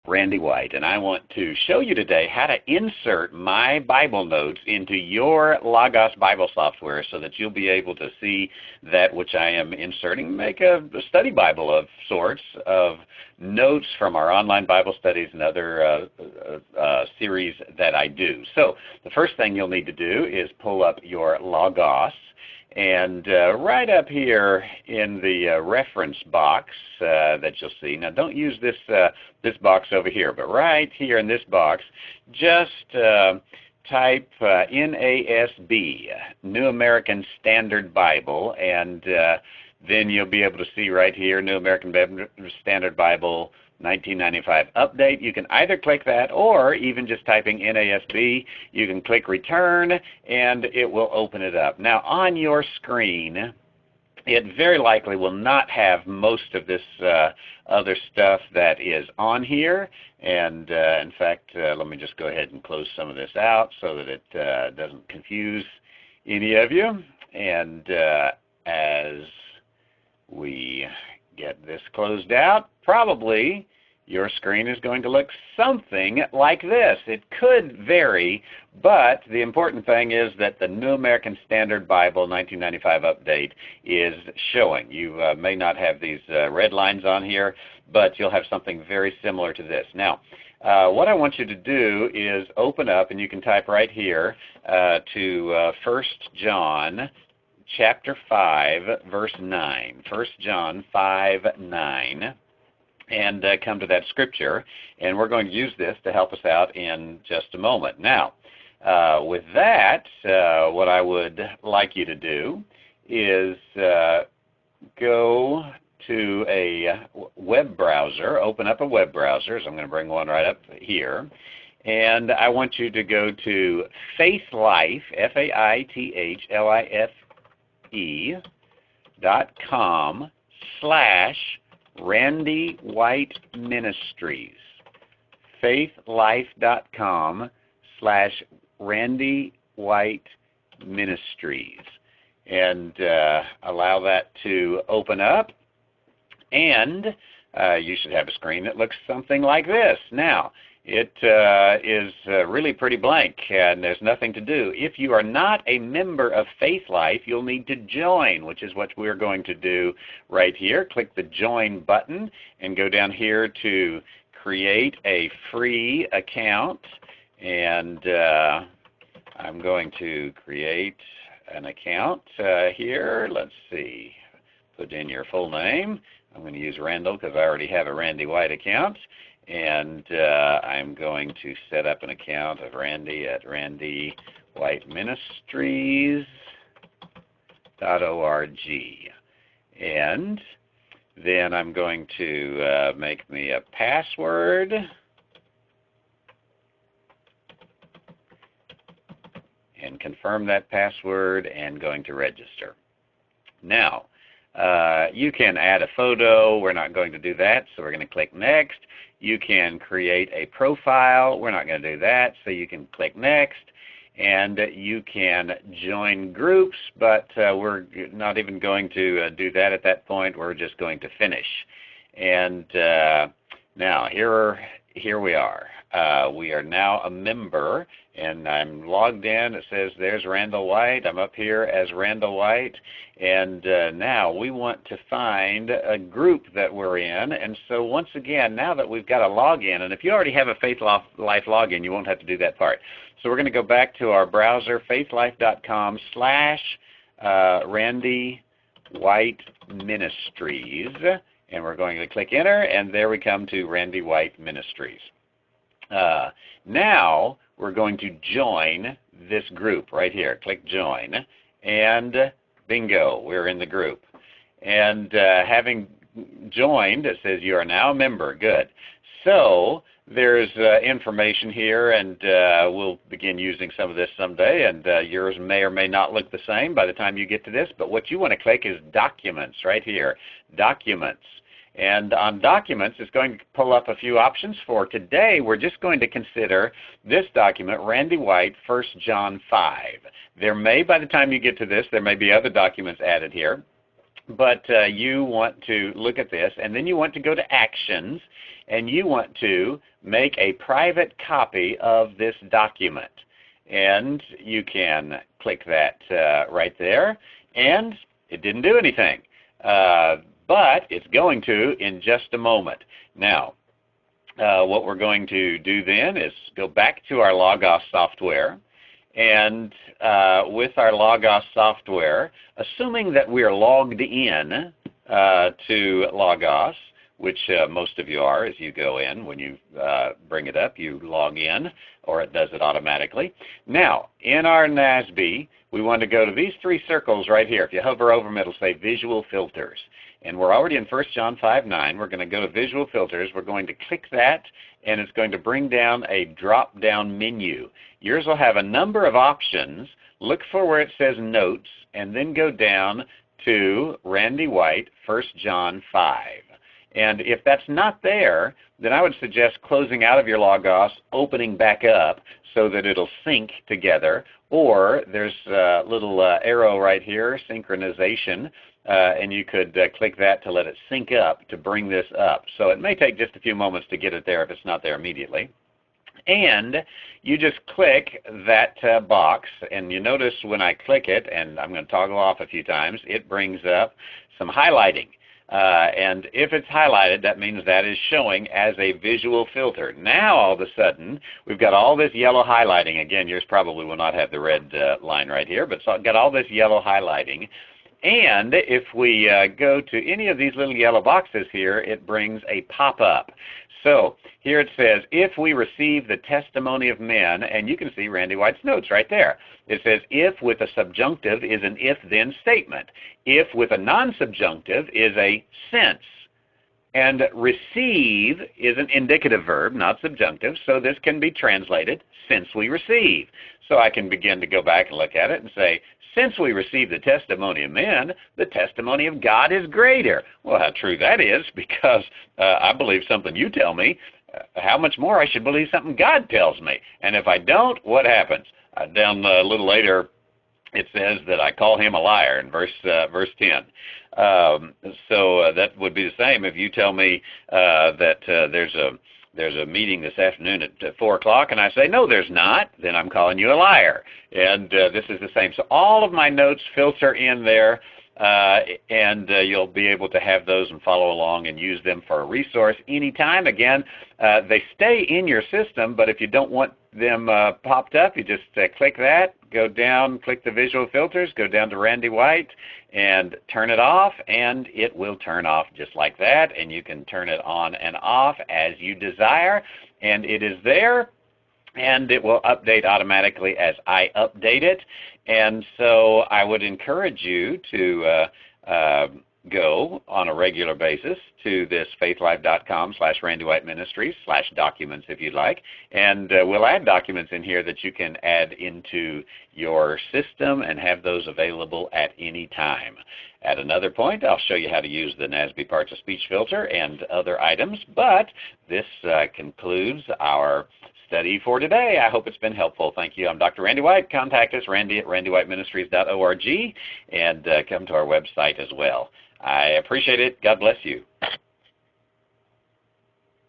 Randy White, and I want to show you today how to insert my Bible notes into your Logos Bible software so that you'll be able to see that which I am inserting, make a study Bible of sorts of notes from our online Bible studies and other series that I do. So the first thing you'll need to do is pull up your Logos. And right up here in the reference box that you'll see, now don't use this box over here, but right here in this box, just type NASB, New American Standard Bible, and then you'll be able to see right here, New American Standard Bible 1995 update. You can either click that or even just typing NASB, you can click return and it will open it up. Now on your screen, it very likely will not have most of this other stuff that is on here. And in fact, let me just go ahead and close some of this out so that it doesn't confuse any of you. And as we get this closed out, probably your screen is going to look something like this. It could vary, but the important thing is that the New American Standard Bible 1995 update is showing. You may not have these red lines on here, but you'll have something very similar to this. Now, what I want you to do is open up, and you can type right here to 1 John chapter 5, verse 9. 1 John 5:9. And come to that scripture, and we're going to use this to help us out in just a moment. Now, with that, what I would like you to do is go to a web browser, open up a web browser, so I'm going to bring one right up here, and I want you to go to faithlife, faithlife.com/Randy White Ministries. faithlife.com/Randy White Ministries. And allow that to open up. And you should have a screen that looks something like this. Now, it is really pretty blank, and there's nothing to do. If you are not a member of Faith Life, you'll need to join, which is what we're going to do right here. Click the Join button and go down here to create a free account. And I'm going to create an account here. Let's see. Put in your full name. I'm going to use Randall because I already have a Randy White account. And I'm going to set up an account of Randy at randywhiteministries.org. And then I'm going to make me a password. And confirm that password and going to register. Now, you can add a photo. We're not going to do that, so we're going to click Next. You can create a profile. We're not going to do that, so you can click Next. And you can join groups, but we're not even going to do that at that point. We're just going to finish. And now here we are. We are now a member, and I'm logged in. It says there's Randall White. I'm up here as Randall White, and now we want to find a group that we're in. And so once again, now that we've got a login, and if you already have a Faith Life login, you won't have to do that part. So we're going to go back to our browser, faithlife.com/Randy White Ministries, and we're going to click Enter, and there we come to Randy White Ministries. Now we're going to join this group right here. Click Join, and bingo, we're in the group. And having joined, it says you are now a member. Good. So there's information here, and we'll begin using some of this someday, and yours may or may not look the same by the time you get to this, but what you want to click is Documents right here. Documents. And on Documents, it's going to pull up a few options. For today, we're just going to consider this document, Randy White, 1 John 5. There may, by the time you get to this, there may be other documents added here. But you want to look at this, and then you want to go to Actions, and you want to make a private copy of this document. And you can click that right there, and it didn't do anything. But it's going to in just a moment. Now, what we're going to do then is go back to our Logos software. And with our Logos software, assuming that we are logged in to Logos, which most of you are as you go in. When you bring it up, you log in, or it does it automatically. Now, in our NASB, we want to go to these three circles right here. If you hover over them, it'll say Visual Filters. And we're already in 1 John 5:9. We're going to go to Visual Filters. We're going to click that, and it's going to bring down a drop-down menu. Yours will have a number of options. Look for where it says Notes, and then go down to Randy White, 1 John 5. And if that's not there, then I would suggest closing out of your Logos, opening back up so that it'll sync together. Or there's a little arrow right here, synchronization, and you could click that to let it sync up to bring this up. So it may take just a few moments to get it there if it's not there immediately. And you just click that box, and you notice when I click it, and I'm going to toggle off a few times, it brings up some highlighting. And if it's highlighted, that means that is showing as a visual filter. Now, all of a sudden, we've got all this yellow highlighting. Again, yours probably will not have the red line right here, but so I've got all this yellow highlighting. And if we go to any of these little yellow boxes here, it brings a pop-up. So here it says, if we receive the testimony of men, and you can see Randy White's notes right there. It says, if with a subjunctive is an if-then statement. If with a non-subjunctive is a since. And receive is an indicative verb, not subjunctive, so this can be translated, since we receive. So I can begin to go back and look at it and say, since we receive the testimony of men, the testimony of God is greater. Well, how true that is, because I believe something you tell me, how much more I should believe something God tells me. And if I don't, what happens? Down a little later, it says that I call him a liar in verse 10. So that would be the same if you tell me that there's a meeting this afternoon at 4 o'clock, and I say, no, there's not, then I'm calling you a liar. And this is the same. So all of my notes filter in there, and you'll be able to have those and follow along and use them for a resource anytime. Again, they stay in your system, but if you don't want them popped up, you just click that, go down, click the visual filters, go down to Randy White, and turn it off, and it will turn off just like that, and you can turn it on and off as you desire, and it is there, and it will update automatically as I update it. And so I would encourage you to go on a regular basis to this faithlife.com/Randy White Ministries/documents if you'd like, and we'll add documents in here that you can add into your system and have those available at any time. At another point, I'll show you how to use the NASB Parts of Speech filter and other items, but this concludes our study for today. I hope it's been helpful. Thank you. I'm Dr. Randy White. Contact us, randy@randywhiteministries.org, and come to our website as well. I appreciate it. God bless you.